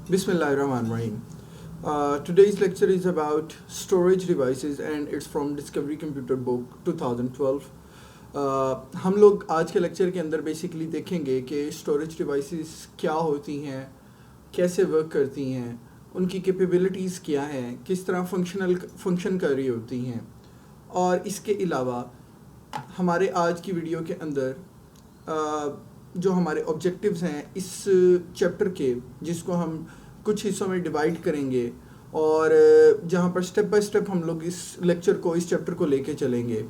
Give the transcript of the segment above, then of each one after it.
Bismillahirrahmanirrahim. Today's lecture is about storage devices and it's from Discovery Computer Book 2012. हम लोग आज के lecture के अंदर बेसिकली देखेंगे कि स्टोरेज डिवाइसेस क्या होती हैं, कैसे वर्क करती हैं, उनकी कैपेबिलिटीज़ क्या हैं, किस तरह फंक्शन कर रही होती हैं, और इसके अलावा हमारे आज की वीडियो के अंदर जो हमारे ऑब्जेक्टिव्स हैं इस चैप्टर के, जिसको हम कुछ हिस्सों में डिवाइड करेंगे और जहाँ पर स्टेप बाय स्टेप हम लोग इस लेक्चर को, इस चैप्टर को लेके चलेंगे.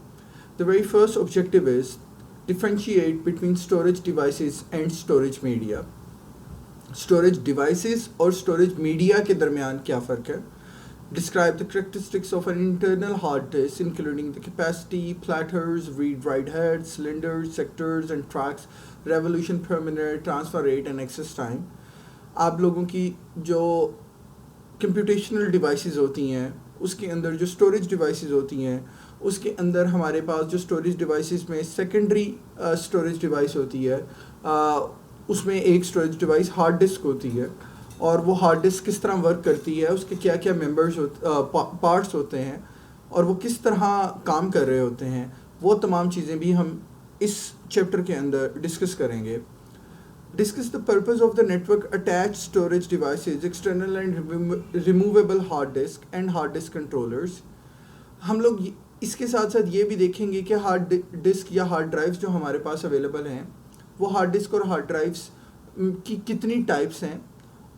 The very first objective is differentiate between storage devices and storage media. Storage devices और स्टोरेज मीडिया के दरमियान क्या फ़र्क है. Describe the characteristics of an internal hard disk, including the capacity, platters, read-write heads, cylinders, sectors and tracks, revolution per minute, transfer rate and access time. आप लोगों की जो कंप्यूटेशनल डिवाइसेस होती हैं उसके अंदर जो स्टोरेज डिवाइसेस होती हैं उसके अंदर हमारे पास जो स्टोरेज डिवाइसेस में सेकेंडरी स्टोरेज डिवाइस होती है, उसमें एक स्टोरेज डिवाइस हार्ड डिस्क होती है और वो हार्ड डिस्क किस तरह वर्क करती है, उसके क्या क्या पार्ट्स होते हैं और वो किस तरह काम कर रहे होते हैं, वो तमाम चीज़ें भी हम इस चैप्टर के अंदर डिस्कस करेंगे. Discuss the purpose of the network attach storage devices, external and removable hard disk and hard disk controllers. हम लोग इसके साथ साथ ये भी देखेंगे कि हार्ड डिस्क या हार्ड ड्राइव्स जो हमारे पास अवेलेबल हैं वो हार्ड डिस्क और हार्ड ड्राइव्स की कितनी टाइप्स हैं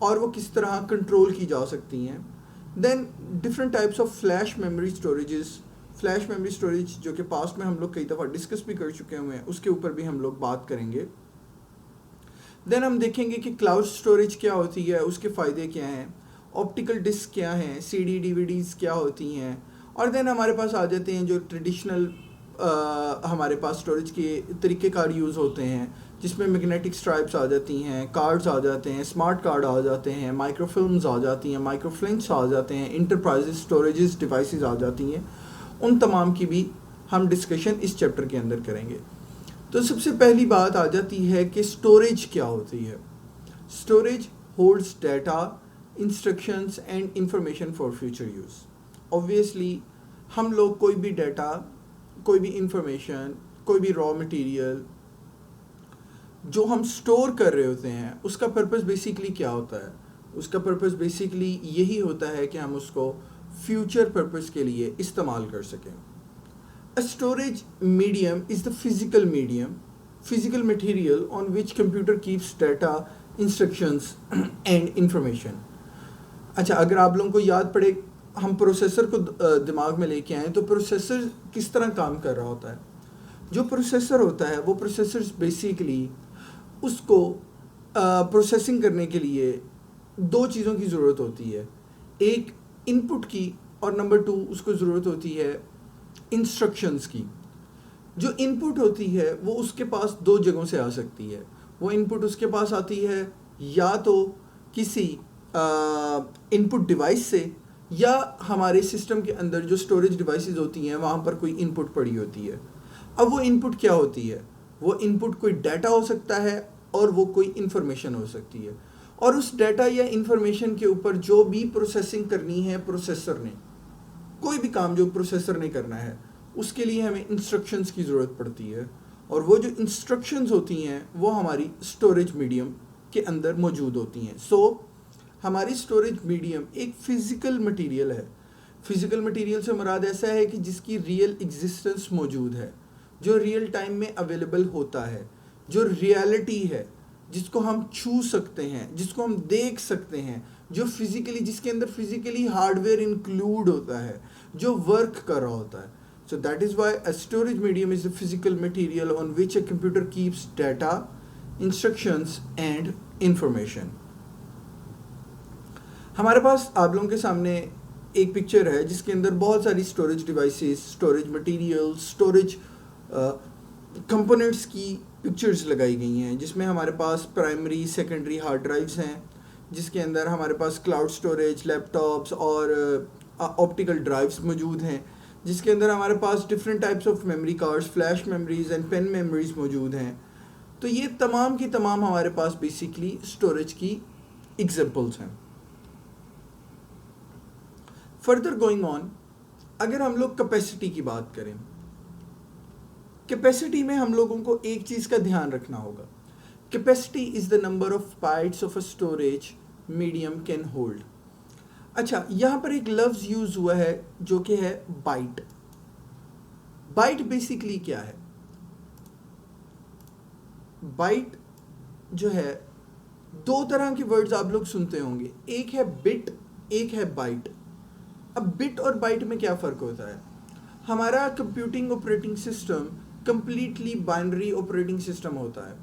और वो किस तरह कंट्रोल की जा सकती हैं. Then different types of flash memory storages. Flash memory storage जो कि पास्ट में हम लोग कई दफ़ा डिस्कस भी कर चुके हुए हैं, उसके ऊपर भी हम लोग बात करेंगे. देन हम देखेंगे कि क्लाउड स्टोरेज क्या होती है, उसके फ़ायदे क्या हैं, ऑप्टिकल डिस्क क्या हैं, CD DVDs क्या होती हैं, और देन हमारे पास आ जाते हैं जो ट्रेडिशनल हमारे पास स्टोरेज के तरीक़ेकार यूज़ होते हैं, जिसमें मैग्नेटिक स्ट्राइप्स आ जाती हैं, कार्ड्स आ जाते हैं, स्मार्ट कार्ड आ जाते हैं, माइक्रोफिल्म्स आ जाती हैं, माइक्रोफ्लिंक्स आ जाते हैं, इंटरप्राइज स्टोरेजेस डिवाइसेस आ जाती हैं. उन तमाम की भी हम डिस्कशन इस चैप्टर के अंदर करेंगे. तो सबसे पहली बात आ जाती है कि स्टोरेज क्या होती है. Storage holds data, instructions and information for future use. Obviously हम लोग कोई भी डाटा, कोई भी इंफॉर्मेशन, कोई भी रॉ मटेरियल जो हम स्टोर कर रहे होते हैं उसका पर्पस बेसिकली क्या होता है. उसका पर्पस बेसिकली यही होता है कि हम उसको फ्यूचर पर्पस के लिए इस्तेमाल कर सकें. अ storage medium is the physical medium, physical material on which computer keeps data, instructions and information. अच्छा, अगर आप लोगों को याद पड़े, हम प्रोसेसर को दिमाग में लेके आएँ तो प्रोसेसर किस तरह काम कर रहा होता है. जो प्रोसेसर होता है वो प्रोसेसर बेसिकली उसको प्रोसेसिंग करने के लिए दो चीज़ों की ज़रूरत होती है. एक इनपुट की और नंबर 2 उसको ज़रूरत होती है इंस्ट्रक्शंस की. जो इनपुट होती है वो उसके पास दो जगहों से आ सकती है. वो इनपुट उसके पास आती है या तो किसी इनपुट डिवाइस से, या हमारे सिस्टम के अंदर जो स्टोरेज डिवाइसेस होती हैं वहाँ पर कोई इनपुट पड़ी होती है. अब वो इनपुट क्या होती है, वो इनपुट कोई डाटा हो सकता है और वो कोई इन्फॉर्मेशन हो सकती है. और उस डाटा या इन्फॉर्मेशन के ऊपर जो भी प्रोसेसिंग करनी है प्रोसेसर ने, कोई भी काम जो प्रोसेसर ने करना है, उसके लिए हमें इंस्ट्रक्शंस की ज़रूरत पड़ती है. और वो जो इंस्ट्रक्शंस होती हैं वो हमारी स्टोरेज मीडियम के अंदर मौजूद होती हैं. सो हमारी स्टोरेज मीडियम एक फ़िज़िकल मटीरियल है. फ़िज़िकल मटीरियल से मुराद ऐसा है कि जिसकी रियल एग्जिस्टेंस मौजूद है, जो रियल टाइम में अवेलेबल होता है, जो रियलिटी है, जिसको हम छू सकते हैं, जिसको हम देख सकते हैं, जो फिज़िकली, जिसके अंदर फिज़िकली हार्डवेयर इंक्लूड होता है, जो वर्क कर रहा होता है. So that is why a storage medium is a physical material on which a computer keeps data, instructions and information. हमारे पास आप लोगों के सामने एक पिक्चर है जिसके अंदर बहुत सारी storage devices, storage material, storage components की पिक्चर्स लगाई गई हैं, जिसमें हमारे पास प्राइमरी, सेकेंडरी हार्ड ड्राइव्स हैं, जिसके अंदर हमारे पास क्लाउड स्टोरेज, लैपटॉप्स और ऑप्टिकल ड्राइव्स मौजूद हैं, जिसके अंदर हमारे पास different types of memory cards, flash memories and pen memories मौजूद हैं. तो ये तमाम की तमाम हमारे पास बेसिकली स्टोरेज की एग्जांपल्स हैं. फर्दर गोइंग ऑन, अगर हम लोग कैपेसिटी की बात करें, कैपेसिटी में हम लोगों को एक चीज़ का ध्यान रखना होगा। Capacity is the number of bytes of a storage medium can hold. अच्छा, यहाँ पर एक लफ्ज़ यूज़ हुआ है जो कि है बाइट। बाइट बेसिकली क्या है? बाइट जो है, दो तरह के वर्ड्स आप लोग सुनते होंगे, एक है बिट, एक है बाइट। अब बिट और बाइट में क्या फ़र्क होता है? हमारा computing operating system completely binary operating system होता है,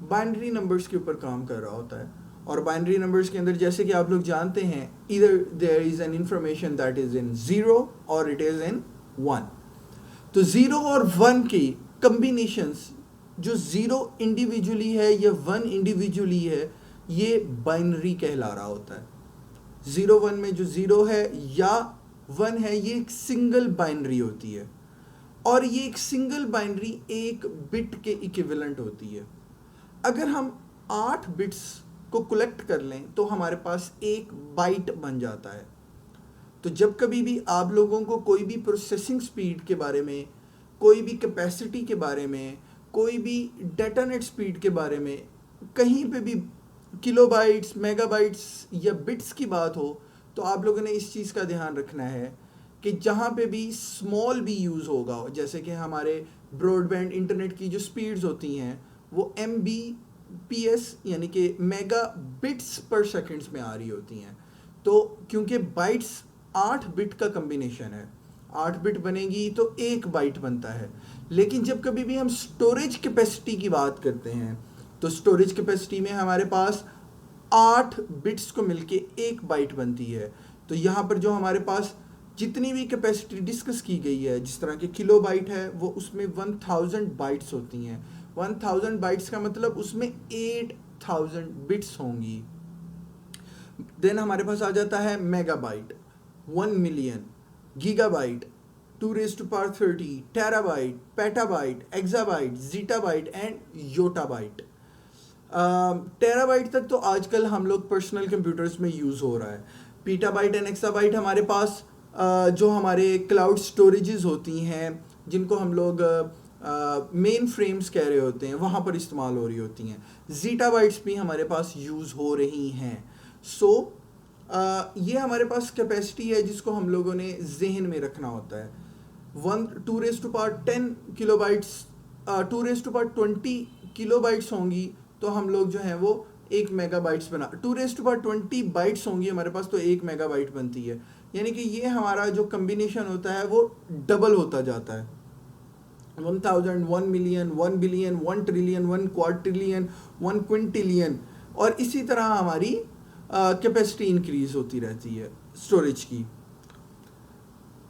बाइनरी नंबर्स के ऊपर काम कर रहा होता है। और बाइनरी नंबर्स के अंदर जैसे कि आप लोग जानते हैं, इधर there is an information that is in 0 और इट इज इन 1। तो 0 और 1 की कम्बिनेशंस, जो 0 इंडिविजुअली है या 1 इंडिविजुअली है, ये बाइनरी कहला रहा होता है। 0-1 में जो 0 है या 1 है, ये एक सिंगल बाइनरी होती है, और ये एक सिंगल बाइनरी एक बिट के इक्विवेलेंट होती है। अगर हम 8 बिट्स को कलेक्ट कर लें तो हमारे पास एक बाइट बन जाता है। तो जब कभी भी आप लोगों को कोई भी प्रोसेसिंग स्पीड के बारे में, कोई भी कैपेसिटी के बारे में, कोई भी डाटा नेट स्पीड के बारे में, कहीं पे भी किलोबाइट्स, मेगाबाइट्स या बिट्स की बात हो, तो आप लोगों ने इस चीज़ का ध्यान रखना है कि जहाँ पे भी स्मॉल भी यूज़ होगा, जैसे कि हमारे ब्रॉडबैंड इंटरनेट की जो स्पीड्स होती हैं वो MBPS यानी कि मेगा बिट्स पर सेकंड्स में आ रही होती हैं। तो क्योंकि बाइट्स 8 बिट का कम्बिनेशन है, 8 बिट बनेगी तो एक बाइट बनता है। लेकिन जब कभी भी हम स्टोरेज कैपेसिटी की बात करते हैं, तो स्टोरेज कैपेसिटी में हमारे पास 8 बिट्स को मिलके एक बाइट बनती है। तो यहाँ पर जो हमारे पास जितनी भी कैपेसिटी डिस्कस की गई है, जिस तरह के किलो बाइट है, वो उसमें 1000 बाइट्स होती हैं। 1000 बाइट्स का मतलब उसमें 8000 बिट्स होंगी। देन हमारे पास आ जाता है megabyte, 1 million, gigabyte, 2 raised to power 30, terabyte, petabyte, exabyte, zettabyte and yottabyte. Terabyte तक तो आजकल हम लोग पर्सनल कंप्यूटर्स में यूज़ हो रहा है। पीटाबाइट एंड एक्साबाइट हमारे पास जो हमारे क्लाउड स्टोरेजेस होती हैं, जिनको हम लोग मेन फ्रेम्स कह रहे होते हैं, वहाँ पर इस्तेमाल हो रही होती हैं। जीटाबाइट्स भी हमारे पास यूज़ हो रही हैं। सो ये हमारे पास कैपेसिटी है जिसको हम लोगों ने जहन में रखना होता है। 2 raised to power 10 kilobytes, 2 raised to power 20 kilobytes होंगी तो हम लोग जो हैं वो 1 मेगाबाइट्स बना, 2 raised to power 20 बाइट्स होंगी हमारे पास तो 1 मेगाबाइट बनती है। यानी कि ये हमारा जो कम्बिनेशन होता है वो डबल होता जाता है। 1000, 1 million, 1 billion, 1 trillion, 1 quadrillion, 1 Quintillion, और इसी तरह हमारी कैपेसिटी इंक्रीज होती रहती है स्टोरेज की।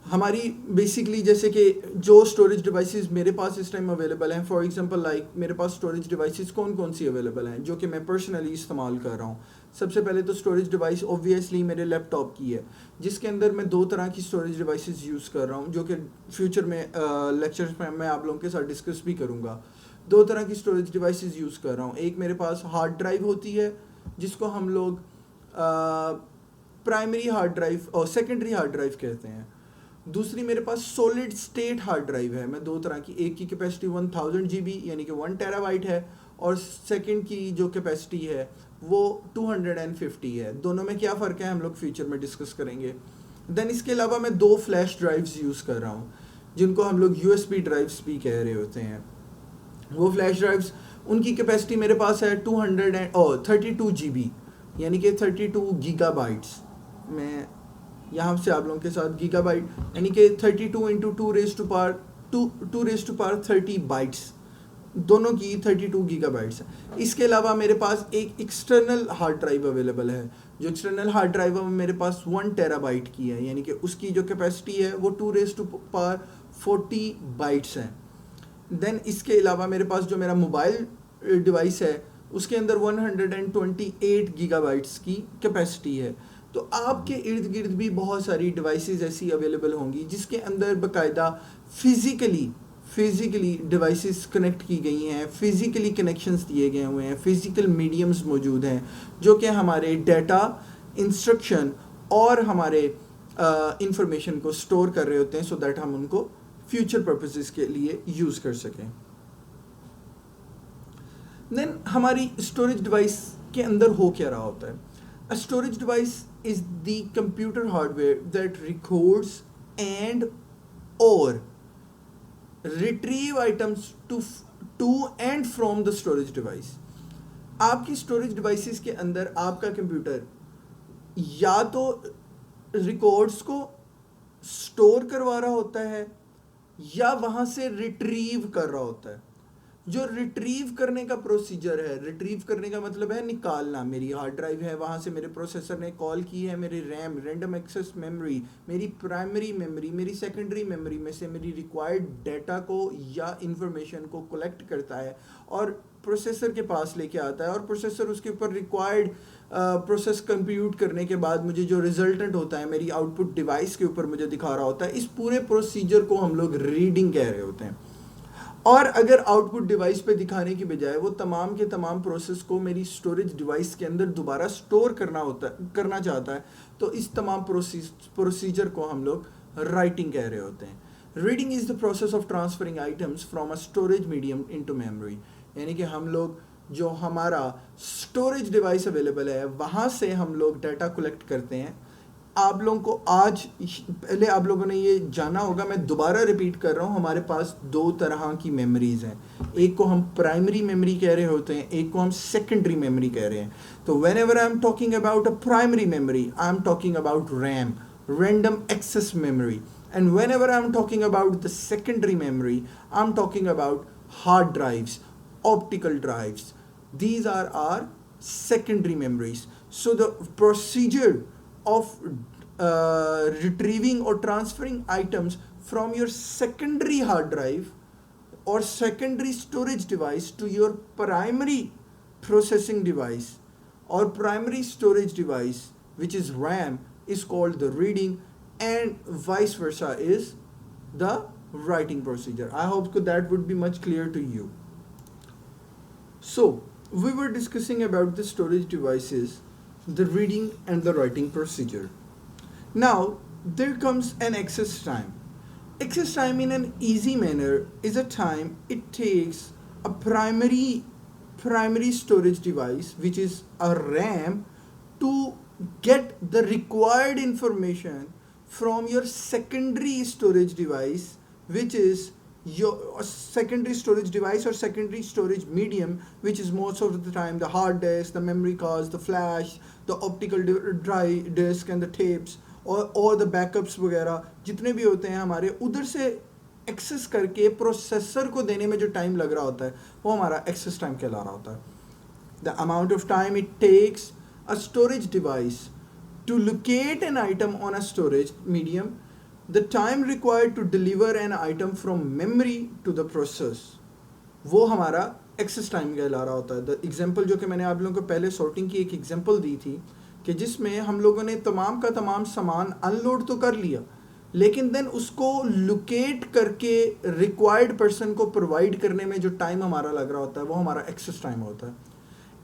हमारी बेसिकली जैसे कि जो स्टोरेज डिवाइसेस मेरे पास इस टाइम अवेलेबल हैं, फॉर एग्जांपल लाइक मेरे पास स्टोरेज डिवाइसेस कौन कौन सी अवेलेबल हैं जो कि मैं पर्सनली इस्तेमाल कर रहा हूँ। सबसे पहले तो स्टोरेज डिवाइस ऑब्वियसली मेरे लैपटॉप की है, जिसके अंदर मैं 2 तरह की स्टोरेज डिवाइसेस यूज़ कर रहा हूँ, जो कि फ्यूचर में लेक्चर्स में मैं आप लोगों के साथ डिस्कस भी करूँगा। 2 तरह की स्टोरेज डिवाइसेस यूज़ कर रहा हूँ। एक मेरे पास हार्ड ड्राइव होती है जिसको हम लोग प्राइमरी हार्ड ड्राइव और सेकेंडरी हार्ड ड्राइव कहते हैं। दूसरी मेरे पास सॉलिड स्टेट हार्ड ड्राइव है। मैं 2 तरह की, एक की कैपेसिटी 1000 GB यानी कि 1 टेराबाइट है, और सेकंड की जो कैपेसिटी है वो 250 है। दोनों में क्या फ़र्क है हम लोग फ्यूचर में डिस्कस करेंगे। देन इसके अलावा मैं 2 फ्लैश ड्राइव्स यूज़ कर रहा हूँ जिनको हम लोग USB ड्राइव्स भी कह रहे होते हैं। वो फ्लैश ड्राइव्स, उनकी कैपेसिटी मेरे पास है 32 GB यानी कि 32 गीगाबाइट्स। मैं यहाँ से आप लोगों के साथ गीगाबाइट यानी कि 32 into 2 raised to power 30 bytes, दोनों की 32 गीगाबाइट्स है। इसके अलावा मेरे पास एक एक्सटर्नल हार्ड ड्राइव अवेलेबल है। जो एक्सटर्नल हार्ड ड्राइव है मेरे पास 1 टेराबाइट की है, यानी कि उसकी जो कैपेसिटी है वो 2 raised to power 40 बाइट्स है। देन इसके अलावा मेरे पास जो मेरा मोबाइल डिवाइस है उसके अंदर 128 गीगाबाइट्स की कैपेसिटी है। तो आपके इर्द गिर्द भी बहुत सारी डिवाइसेस ऐसी अवेलेबल होंगी जिसके अंदर बाकायदा फिज़िकली डिवाइसेस कनेक्ट की गई हैं, फिज़िकली कनेक्शंस दिए गए हुए हैं, फिज़िकल मीडियम्स मौजूद हैं जो कि हमारे डाटा, इंस्ट्रक्शन और हमारे इंफॉर्मेशन को स्टोर कर रहे होते हैं सो दैट हम उनको फ्यूचर पर्पसेस के लिए यूज़ कर सकें। देन हमारी स्टोरेज डिवाइस के अंदर हो क्या रहा होता है? A storage device is the computer hardware that records and और retrieve items to and from the storage device. आपकी स्टोरेज डिवाइसेस के अंदर आपका कंप्यूटर या तो रिकॉर्ड्स को स्टोर करवा रहा होता है या वहां से रिट्रीव कर रहा होता है। जो रिट्रीव करने का प्रोसीजर है, रिट्रीव करने का मतलब है निकालना। मेरी हार्ड ड्राइव है, वहाँ से मेरे प्रोसेसर ने कॉल की है, मेरी रैम, रैंडम एक्सेस मेमोरी, मेरी प्राइमरी मेमोरी, मेरी सेकेंडरी मेमोरी में से मेरी रिक्वायर्ड डाटा को या इंफॉर्मेशन को कलेक्ट करता है और प्रोसेसर के पास लेके आता है, और प्रोसेसर उसके ऊपर रिक्वायर्ड प्रोसेस कंप्यूट करने के बाद मुझे जो रिजल्टेंट होता है मेरी आउटपुट डिवाइस के ऊपर मुझे दिखा रहा होता है। इस पूरे प्रोसीजर को हम लोग रीडिंग कह रहे होते हैं। और अगर आउटपुट डिवाइस पे दिखाने की बजाय वो तमाम के तमाम प्रोसेस को मेरी स्टोरेज डिवाइस के अंदर दोबारा स्टोर करना चाहता है, तो इस तमाम प्रोसीजर को हम लोग राइटिंग कह रहे होते हैं। Reading is the process of transferring items from a storage medium into memory. यानी कि हम लोग जो हमारा स्टोरेज डिवाइस अवेलेबल है वहाँ से हम लोग डाटा कलेक्ट करते हैं। आप लोगों को आज पहले आप लोगों ने ये जाना होगा, मैं दोबारा रिपीट कर रहा हूँ, हमारे पास दो तरह की मेमोरीज हैं। एक को हम प्राइमरी मेमोरी कह रहे होते हैं, एक को हम सेकेंडरी मेमोरी कह रहे हैं। तो when ever I am talking about a primary memory I am talking about RAM, random access memory, and whenever I'm talking about the secondary memory I'm talking about hard drives, optical drives. These are our secondary memories. So the procedure of retrieving or transferring items from your secondary hard drive or secondary storage device to your primary processing device or primary storage device, which is RAM, is called the reading, and vice versa is the writing procedure. I hope that would be much clear to you. So we were discussing about the storage devices, the reading and the writing procedure. Now there comes an access time. Access time in an easy manner is a time it takes a primary storage device, which is a RAM, to get the required information from your secondary storage device, which is your secondary storage device or secondary storage medium, which is most of the time the hard disk, the memory cards, the flash, the optical drive disk and the tapes, और the backups वगैरह जितने भी होते हैं हमारे, उधर से access करके प्रोसेसर को देने में जो टाइम लग रहा होता है वो हमारा एक्सेस टाइम कहला रहा होता है. The amount of time it takes a storage device to locate an item on a storage medium, the time required to deliver an item from memory to the process, वो हमारा access time कहला रहा होता है. The example जो कि मैंने आप लोगों को पहले सॉर्टिंग की एक एग्जाम्पल दी थी कि जिसमें हम लोगों ने तमाम का तमाम सामान अनलोड तो कर लिया, लेकिन देन उसको लोकेट करके रिक्वायर्ड पर्सन को प्रोवाइड करने में जो टाइम हमारा लग रहा होता है वो हमारा एक्सेस टाइम होता है.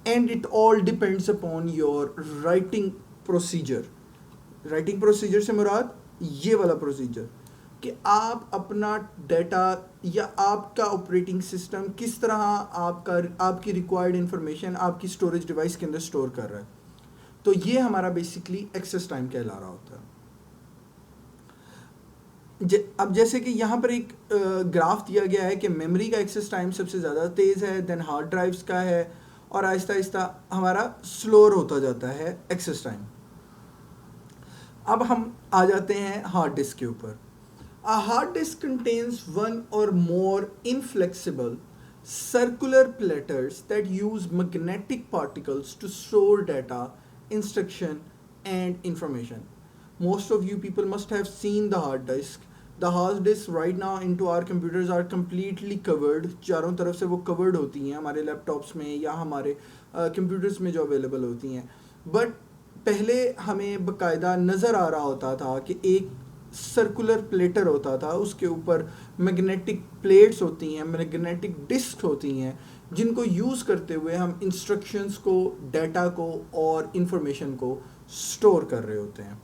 And it all depends upon your writing procedure. Writing procedure से मुराद ये वाला प्रोसीजर कि आप अपना डाटा या आपका ऑपरेटिंग सिस्टम किस तरह आपकी रिक्वायर्ड इंफॉर्मेशन आपकी स्टोरेज डिवाइस के अंदर स्टोर कर रहा है. तो ये हमारा बेसिकली एक्सेस टाइम कहला रहा होता है. अब जैसे कि यहाँ पर एक ग्राफ दिया गया है कि मेमोरी का एक्सेस टाइम सबसे ज़्यादा तेज़ है, देन हार्ड ड्राइव्स का है, और आहिस्ता आहिस्ता हमारा स्लोअर होता जाता है एक्सेस टाइम. अब हम आ जाते हैं हार्ड डिस्क के ऊपर. A hard disk contains one or more inflexible circular platters that use magnetic particles to store data, instruction and information. Most of you people must have seen the hard disk. The hard disk right now into our computers are completely covered. चारों तरफ से वो covered होती हैं हमारे laptops में या हमारे कंप्यूटर्स में जो अवेलेबल होती हैं. बट पहले हमें बाकायदा नज़र आ रहा होता था कि एक सर्कुलर प्लेटर होता था, उसके ऊपर मैग्नेटिक प्लेट्स होती हैं, मैग्नेटिक डिस्क होती हैं, जिनको यूज़ करते हुए हम इंस्ट्रक्शंस को, डाटा को और इंफॉर्मेशन को स्टोर कर रहे होते हैं.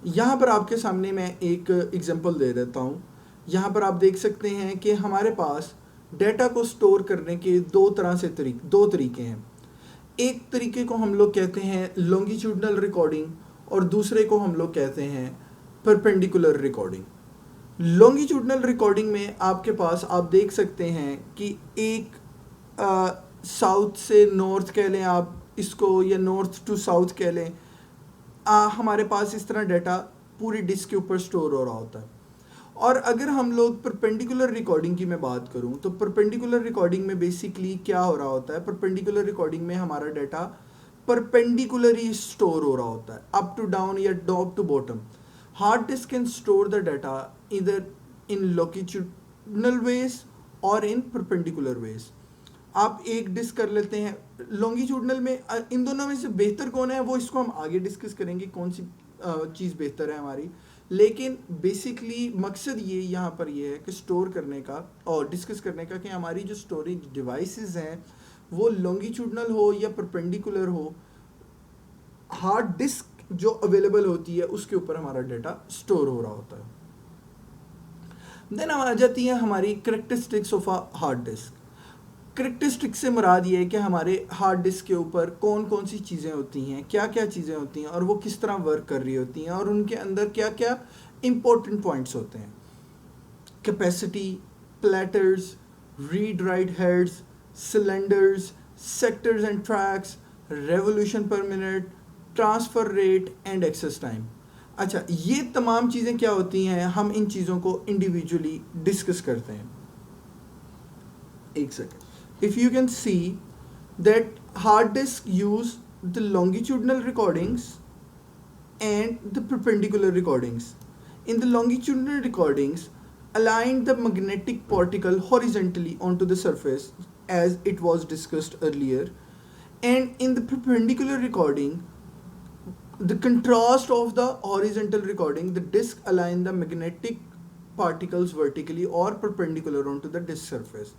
यहाँ पर आपके सामने मैं एक एग्जांपल दे देता हूँ। यहाँ पर आप देख सकते हैं कि हमारे पास डेटा को स्टोर करने के दो तरीके हैं। एक तरीके को हम लोग कहते हैं लॉन्गिट्यूडनल रिकॉर्डिंग और दूसरे को हम लोग कहते हैं परपेंडिकुलर रिकॉर्डिंग। लॉन्गिट्यूडनल रिकॉर्डिंग में आपके पास आप देख सकते हैं कि एक साउथ से नॉर्थ कह लें आप इसको, या नॉर्थ टू साउथ कह लें, हमारे पास इस तरह डाटा पूरी डिस्क के ऊपर स्टोर हो रहा होता है। और अगर हम लोग परपेंडिकुलर रिकॉर्डिंग की मैं बात करूं तो परपेंडिकुलर रिकॉर्डिंग में बेसिकली क्या हो रहा होता है, परपेंडिकुलर रिकॉर्डिंग में हमारा डाटा परपेंडिकुलरली स्टोर हो रहा होता है, अप टू डाउन या top to bottom. Hard disk can store the data इधर इन लॉन्गिट्यूडनल वेज और इन परपेंडिकुलर वेज। आप एक डिस्क कर लेते हैं लॉन्गिट्यूडनल में, इन दोनों में से बेहतर कौन है वो इसको हम आगे डिस्कस करेंगे, कौन सी चीज़ बेहतर है हमारी। लेकिन बेसिकली मकसद ये यहाँ पर ये है कि स्टोर करने का और डिस्कस करने का कि हमारी जो स्टोरेज डिवाइसेस हैं वो लॉन्गिट्यूडनल हो या परपेंडिकुलर हो, हार्ड डिस्क जो अवेलेबल होती है उसके ऊपर हमारा डाटा स्टोर हो रहा होता है। देन आ जाती है हमारी characteristics of a hard disc. Characteristic से मुराद ये है कि हमारे हार्ड डिस्क के ऊपर कौन कौन सी चीज़ें होती हैं, क्या क्या चीज़ें होती हैं और वो किस तरह वर्क कर रही होती हैं और उनके अंदर क्या क्या इंपॉर्टेंट पॉइंट्स होते हैं। Capacity, platters, read write heads, cylinders, sectors and tracks, revolution per minute, transfer rate and access time. अच्छा, ये तमाम चीज़ें क्या होती हैं, हम इन चीज़ों को इंडिविजुअली डिस्कस करते हैं। एक second. If you can see that hard disk use the longitudinal recordings and the perpendicular recordings. In the longitudinal recordings, align the magnetic particle horizontally onto the surface as it was discussed earlier, and in the perpendicular recording, the contrast of the horizontal recording, the disk align the magnetic particles vertically or perpendicular onto the disk surface.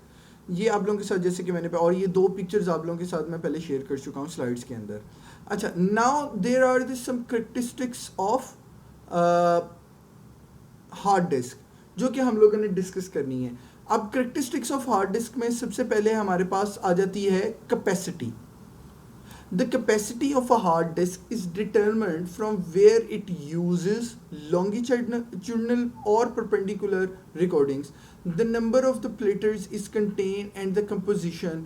ये आप लोगों के साथ जैसे कि मैंने और ये दो पिक्चर्स आप लोगों के साथ मैं पहले शेयर कर चुका हूँ स्लाइड्स के अंदर। अच्छा, now there are this some characteristics of hard disk जो कि हम लोगों ने डिस्कस करनी है। अब करेक्टरिस्टिक्स ऑफ हार्ड डिस्क में सबसे पहले हमारे पास आ जाती है capacity. The capacity of a hard disk is determined from where it uses longitudinal or perpendicular recordings. The number of the platters is contained and the composition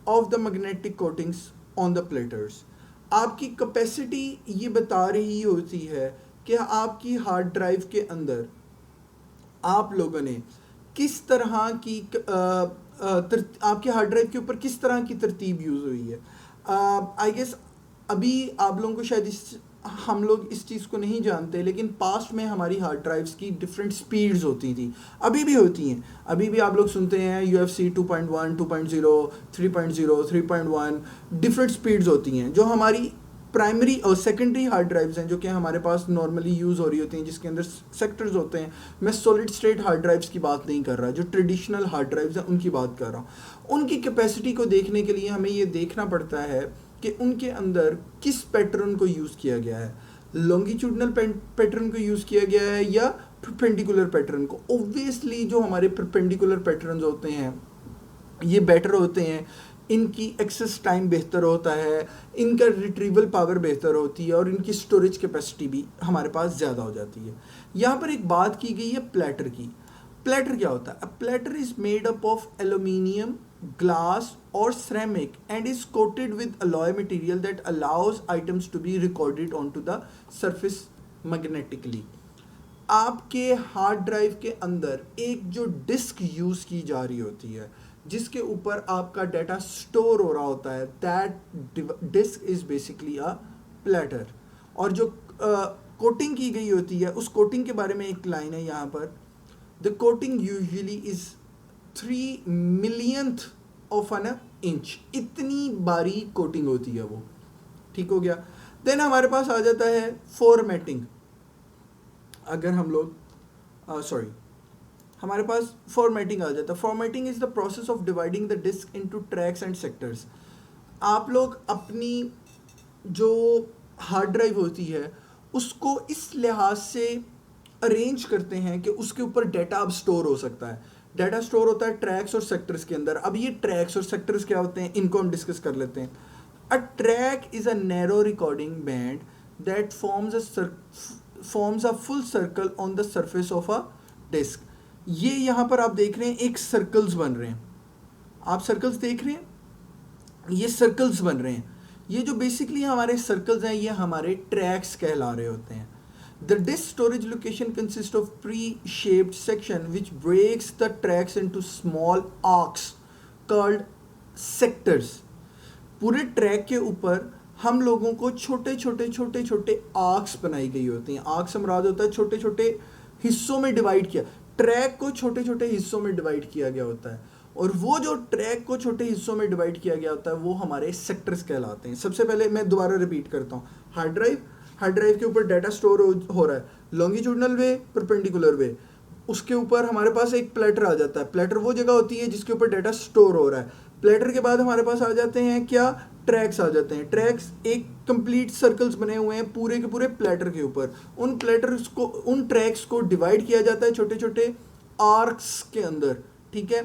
of the magnetic coatings on the platters. आपकी capacity ये बता रही होती है कि आपकी hard drive के अंदर आप लोगों ने किस तरह की आपके हार्ड ड्राइव के ऊपर किस तरह की तरतीब यूज़ हुई है। आई गेस अभी आप लोगों को शायद हम लोग इस चीज़ को नहीं जानते, लेकिन पास्ट में हमारी हार्ड ड्राइव्स की डिफरेंट स्पीड्स होती थी, अभी भी होती हैं। अभी भी आप लोग सुनते हैं UFC 2.1, 2.0, 3.0, 3.1, डिफरेंट स्पीड्स होती हैं जो हमारी प्राइमरी और सेकेंडरी हार्ड ड्राइव्स हैं जो कि हमारे पास नॉर्मली यूज़ हो रही होती हैं, जिसके अंदर सेक्टर्स होते हैं। मैं सॉलिड स्टेट हार्ड ड्राइव्स की बात नहीं कर रहा, जो ट्रेडिशनल हार्ड ड्राइव्स हैं उनकी बात कर रहा हूँ। उनकी कैपेसिटी को देखने के लिए हमें ये देखना पड़ता है कि उनके अंदर किस पैटर्न को यूज़ किया गया है, लॉन्गिट्यूडनल पैटर्न को यूज़ किया गया है या परपेंडिकुलर पैटर्न को। ऑब्वियसली जो हमारे परपेंडिकुलर पैटर्न होते हैं ये बेटर होते हैं, इनकी एक्सेस टाइम बेहतर होता है, इनका रिट्रीवल पावर बेहतर होती है और इनकी स्टोरेज कैपेसिटी भी हमारे पास ज़्यादा हो जाती है। यहाँ पर एक बात की गई है प्लेटर की। प्लेटर क्या होता है? अ platter is made up of aluminium, glass और ceramic and is coated with alloy material that allows items to be recorded onto the surface magnetically. आपके हार्ड ड्राइव के अंदर एक जो डिस्क यूज़ की जा रही होती है जिसके ऊपर आपका डाटा स्टोर हो रहा होता है, that disc is basically a platter. और जो कोटिंग की गई होती है उस कोटिंग के बारे में एक लाइन है यहाँ पर, the coating usually is 3 millionth of an inch. इतनी बारीक कोटिंग होती है वो, ठीक हो गया। देन हमारे पास आ जाता है फॉर्मेटिंग। अगर हम लोग हमारे पास फॉर्मेटिंग आ जाता है। Formatting is the process of dividing the disk into tracks and sectors. आप लोग अपनी जो हार्ड ड्राइव होती है उसको इस लिहाज से अरेंज करते हैं कि उसके ऊपर डाटा अब स्टोर हो सकता है। डाटा स्टोर होता है ट्रैक्स और सेक्टर्स के अंदर। अब ये ट्रैक्स और सेक्टर्स क्या होते हैं, इनको हम डिस्कस कर लेते हैं। A track is a narrow recording band that forms a full circle on the surface of a disk. ये यहाँ पर आप देख रहे हैं एक सर्कल्स बन रहे हैं, आप सर्कल्स देख रहे हैं, ये सर्कल्स बन रहे हैं। ये जो बेसिकली हमारे सर्कल्स हैं ये हमारे ट्रैक्स कहला रहे होते हैं। The disk storage location consists of pre-shaped section which breaks the tracks into small arcs called sectors. पूरे ट्रैक के ऊपर हम लोगों को छोटे छोटे छोटे छोटे आर्क्स बनाई गई होती हैं। आर्क्स से मुराद होता है छोटे छोटे हिस्सों में डिवाइड किया, ट्रैक को छोटे छोटे हिस्सों में डिवाइड किया गया होता है, और वो जो ट्रैक को छोटे हिस्सों में डिवाइड किया गया होता है वो हमारे सेक्टर्स कहलाते हैं। सबसे पहले मैं दोबारा रिपीट करता हूँ, हार्ड ड्राइव के ऊपर डाटा स्टोर हो रहा है लॉन्गिट्यूडनल वे, परपेंडिकुलर वे। उसके ऊपर हमारे पास एक प्लेटर आ जाता है। प्लेटर वो जगह होती है जिसके ऊपर डाटा स्टोर हो रहा है। प्लेटर के बाद हमारे पास आ जाते हैं क्या, ट्रैक्स आ जाते हैं। ट्रैक्स एक कंप्लीट सर्कल्स बने हुए हैं पूरे के पूरे प्लेटर के ऊपर। उन प्लेटर्स को, उन ट्रैक्स को डिवाइड किया जाता है छोटे छोटे आर्क्स के अंदर, ठीक है।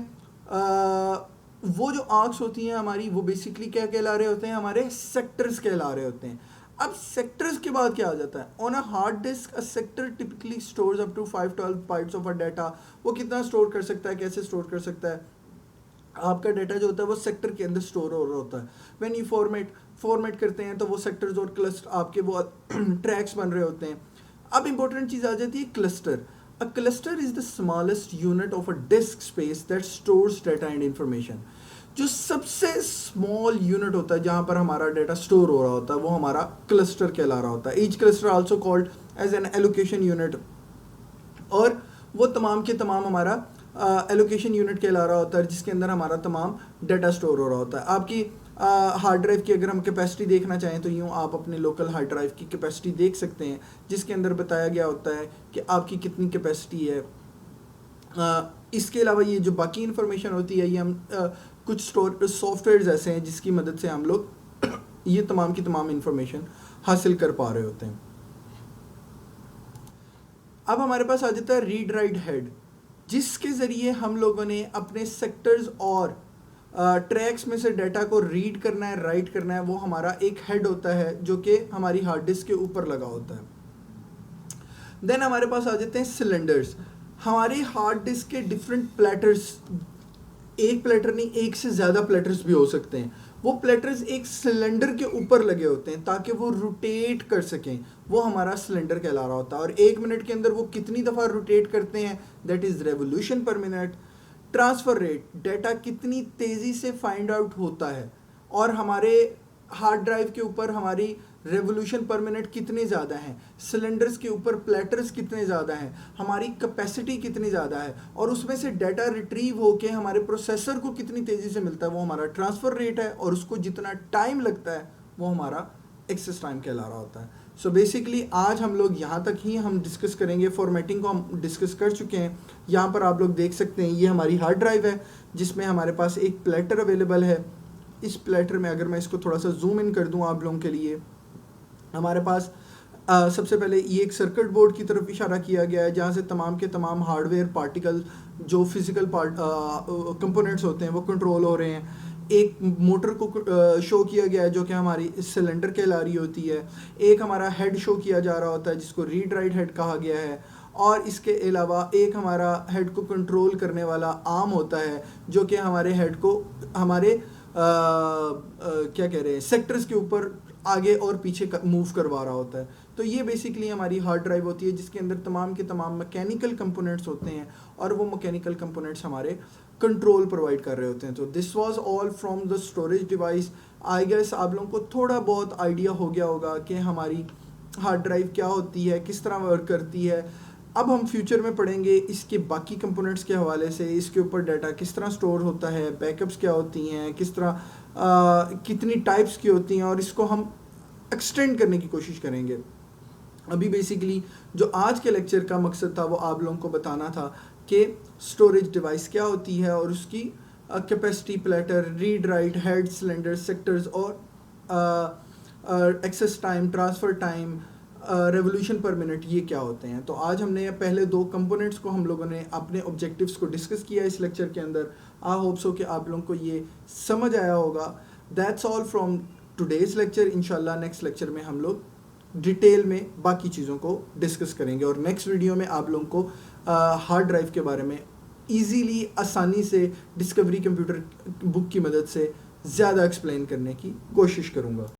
वो जो आर्क्स होती हैं हमारी, वो बेसिकली क्या कहला रहे होते हैं, हमारे सेक्टर्स कहला रहे होते हैं। अब सेक्टर्स के बाद क्या आ जाता है, on a hard disk a sector typically stores up to 512 bytes of a data. वो कितना स्टोर कर सकता है, कैसे स्टोर कर सकता है, आपका डाटा जो होता है वो सेक्टर के अंदर स्टोर हो रहा होता है। व्हेन यू फॉर्मेट करते हैं तो वो सेक्टर्स और क्लस्टर आपके वो ट्रैक्स बन रहे होते हैं। अब इंपॉर्टेंट चीज़ आ जाती है cluster. A cluster is the smallest unit of a disc space that stores data and information. जो सबसे स्मॉल यूनिट होता है जहाँ पर हमारा डाटा स्टोर हो रहा होता है वो हमारा क्लस्टर कहला रहा होता है। Each cluster also called as an allocation unit, और वो तमाम के तमाम हमारा एलोकेशन यूनिट कहला रहा होता है जिसके अंदर हमारा तमाम डाटा स्टोर हो रहा होता है। आपकी हार्ड ड्राइव की अगर हम कैपेसिटी देखना चाहें तो यूँ आप अपने लोकल हार्ड ड्राइव की कैपेसिटी देख सकते हैं जिसके अंदर बताया गया होता है कि आपकी कितनी कैपेसिटी है। इसके अलावा ये जो बाकी इन्फॉर्मेशन होती है ये हम कुछ सॉफ्टवेयर्स ऐसे हैं जिसकी मदद से हम लोग ये तमाम की तमाम इन्फॉर्मेशन हासिल कर पा रहे होते हैं। अब हमारे पास आ जाता है रीड राइट हेड, जिसके ज़रिए हम लोगों ने अपने सेक्टर्स और ट्रैक्स में से डाटा को रीड करना है, राइट करना है। वो हमारा एक हेड होता है जो कि हमारी हार्ड डिस्क के ऊपर लगा होता है। देन हमारे पास आ जाते हैं सिलेंडर्स। हमारी हार्ड डिस्क के डिफरेंट प्लेटर्स, एक प्लेटर नहीं एक से ज़्यादा प्लेटर्स भी हो सकते हैं। वो प्लेटर्स एक सिलेंडर के ऊपर लगे होते हैं ताकि वो रोटेट कर सकें, वो हमारा सिलेंडर कहला रहा होता है। और 1 मिनट के अंदर वो कितनी दफ़ा रोटेट करते हैं, that is revolution per minute. Transfer rate, data कितनी तेज़ी से फाइंड आउट होता है, और हमारे हार्ड ड्राइव के ऊपर हमारी रेवोल्यूशन पर मिनट कितने ज़्यादा हैं, सिलेंडर्स के ऊपर प्लेटर्स कितने ज़्यादा हैं, हमारी कैपेसिटी कितनी ज़्यादा है, और उसमें से डाटा रिट्रीव होके हमारे प्रोसेसर को कितनी तेज़ी से मिलता है, वो हमारा ट्रांसफ़र रेट है। और उसको जितना टाइम लगता है वो हमारा एक्सेस टाइम कहला रहा होता है। सो बेसिकली आज हम लोग यहाँ तक ही हम डिस्कस करेंगे। फॉर्मेटिंग को हम डिस्कस कर चुके हैं। यहाँ पर आप लोग देख सकते हैं ये हमारी हार्ड ड्राइव है जिसमें हमारे पास एक प्लेटर अवेलेबल है। इस प्लेटर में अगर मैं इसको थोड़ा सा जूम इन कर दूँ आप लोगों के लिए, हमारे पास सबसे पहले ये एक सर्किट बोर्ड की तरफ इशारा किया गया है जहाँ से तमाम के तमाम हार्डवेयर पार्टिकल जो फिजिकल कंपोनेंट्स होते हैं वो कंट्रोल हो रहे हैं। एक मोटर को शो किया गया है जो कि हमारी सिलेंडर कहला रही होती है। एक हमारा हेड शो किया जा रहा होता है जिसको रीड राइट हेड कहा गया है। और इसके अलावा एक हमारा हेड को कंट्रोल करने वाला आर्म होता है जो कि हमारे हेड को हमारे क्या कह रहे हैं सेक्टर्स के ऊपर आगे और पीछे मूव करवा रहा होता है। तो ये बेसिकली हमारी हार्ड ड्राइव होती है जिसके अंदर तमाम के तमाम मैकेनिकल कंपोनेंट्स होते हैं और वो मैकेनिकल कंपोनेंट्स हमारे कंट्रोल प्रोवाइड कर रहे होते हैं। तो this was all from the storage device. I guess आप लोगों को थोड़ा बहुत आइडिया हो गया होगा कि हमारी हार्ड ड्राइव क्या होती है, किस तरह वर्क करती है। अब हम फ्यूचर में पढ़ेंगे इसके बाकी कंपोनेंट्स के हवाले से, इसके ऊपर डाटा किस तरह स्टोर होता है, बैकअप्स क्या होती हैं, किस तरह कितनी टाइप्स की होती हैं, और इसको हम एक्सटेंड करने की कोशिश करेंगे। अभी बेसिकली जो आज के लेक्चर का मकसद था वो आप लोगों को बताना था कि स्टोरेज डिवाइस क्या होती है और उसकी capacity, platter, read write, head, cylinder, sectors और access time, transfer time, revolution per minute ये क्या होते हैं। तो आज हमने पहले 2 कंपोनेंट्स को हम लोगों ने अपने ऑब्जेक्टिव्स को डिस्कस किया इस लेक्चर के अंदर। आई होप सो कि आप लोगों को ये समझ आया होगा। That's all from today's lecture. इंशाल्लाह नेक्स्ट लेक्चर में हम लोग डिटेल में बाकी चीज़ों को डिस्कस करेंगे और नेक्स्ट वीडियो में आप लोगों को हार्ड ड्राइव के बारे में ईजीली आसानी से डिस्कवरी कंप्यूटर बुक की मदद से ज़्यादा एक्सप्लेन करने की कोशिश करूँगा।